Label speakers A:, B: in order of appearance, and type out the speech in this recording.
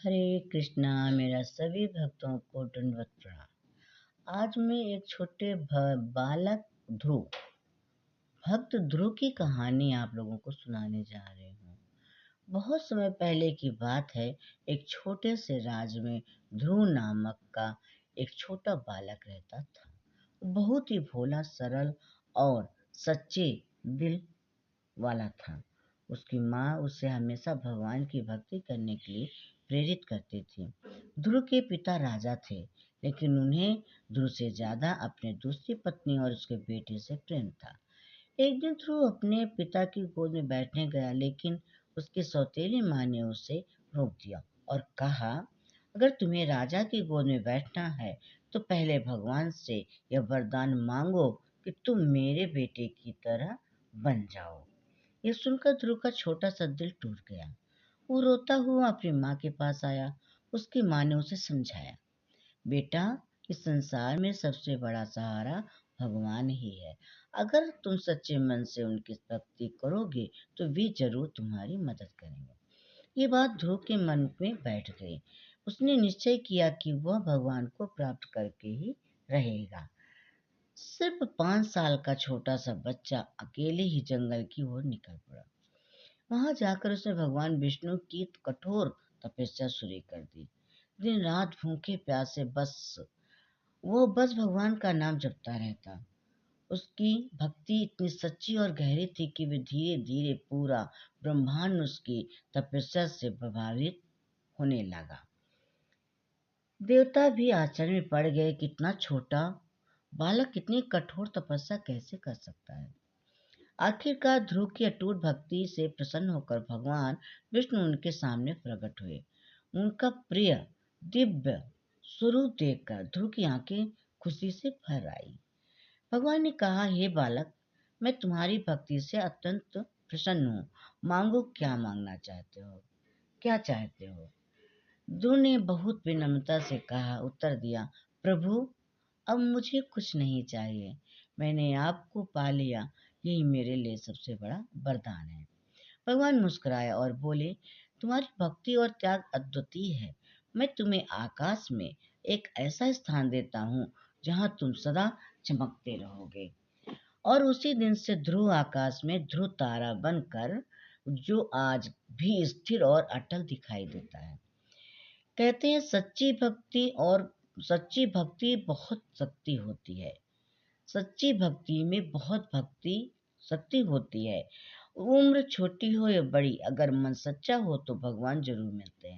A: हरे कृष्णा। मेरा सभी भक्तों को दंडवत प्रणाम। आज मैं एक छोटे बालक ध्रुव भक्त ध्रुव की कहानी आप लोगों को सुनाने जा रही हूँ। बहुत समय पहले की बात है। एक छोटे से राज्य में ध्रुव नामक का एक छोटा बालक रहता था। बहुत ही भोला, सरल और सच्चे दिल वाला था। उसकी माँ उसे हमेशा भगवान की भक्ति करने के लिए प्रेरित करती थी। ध्रुव के पिता राजा थे, लेकिन उन्हें ध्रुव से ज्यादा अपने दूसरी पत्नी और उसके बेटे से प्रेम था। एक दिन ध्रुव अपने पिता की गोद में बैठने गया, लेकिन उसकी सौतेली माँ ने उसे रोक दिया और कहा, अगर तुम्हें राजा की गोद में बैठना है तो पहले भगवान से यह वरदान मांगो कि तुम मेरे बेटे की तरह बन जाओ। ये सुनकर ध्रुव का छोटा सा दिल टूट गया। वो रोता हुआ अपनी माँ के पास आया। उसकी माँ ने उसे समझाया, बेटा, इस संसार में सबसे बड़ा सहारा भगवान ही है। अगर तुम सच्चे मन से उनकी भक्ति करोगे तो वे जरूर तुम्हारी मदद करेंगे। ये बात ध्रुव के मन में बैठ गई। उसने निश्चय किया कि वह भगवान को प्राप्त करके ही रहेगा। सिर्फ 5 साल का छोटा सा बच्चा अकेले ही जंगल की ओर निकल पड़ा। वहां जाकर उसने भगवान विष्णु की कठोर तपस्या शुरू कर दी। दिन रात भूखे प्यासे बस भगवान का नाम जपता रहता। उसकी भक्ति इतनी सच्ची और गहरी थी कि वे धीरे धीरे पूरा ब्रह्मांड उसकी तपस्या से प्रभावित होने लगा। देवता भी आश्चर्य में पड़ गए कि इतना छोटा बालक कितनी कठोर तपस्या कैसे कर सकता है। आखिरकार ध्रुव की अटूट भक्ति से प्रसन्न होकर भगवान विष्णु उनके सामने प्रकट हुए। उनका प्रिय दिव्य स्वरूप देखकर ध्रुव की आंखें खुशी से भर आई। भगवान ने कहा, हे बालक, मैं तुम्हारी भक्ति से अत्यंत प्रसन्न हूँ। मांगो, क्या मांगना चाहते हो, क्या चाहते हो? ध्रुव ने बहुत विनम्रता से उत्तर दिया, प्रभु, अब मुझे कुछ नहीं चाहिए। मैंने आपको पा लिया, यही मेरे लिए सबसे बड़ा वरदान है। भगवान मुस्कुराए और बोले, तुम्हारी भक्ति और त्याग अद्वितीय है। मैं तुम्हें आकाश में एक ऐसा स्थान देता हूँ जहाँ तुम सदा चमकते रहोगे। और उसी दिन से ध्रुव आकाश में ध्रुव तारा बनकर जो आज भी स्थिर और अटल दिखाई देता है। कहते हैं, सच्ची भक्ति बहुत शक्ति होती है। सच्ची भक्ति में बहुत भक्ति शक्ति होती है। उम्र छोटी हो या बड़ी, अगर मन सच्चा हो तो भगवान जरूर मिलते हैं।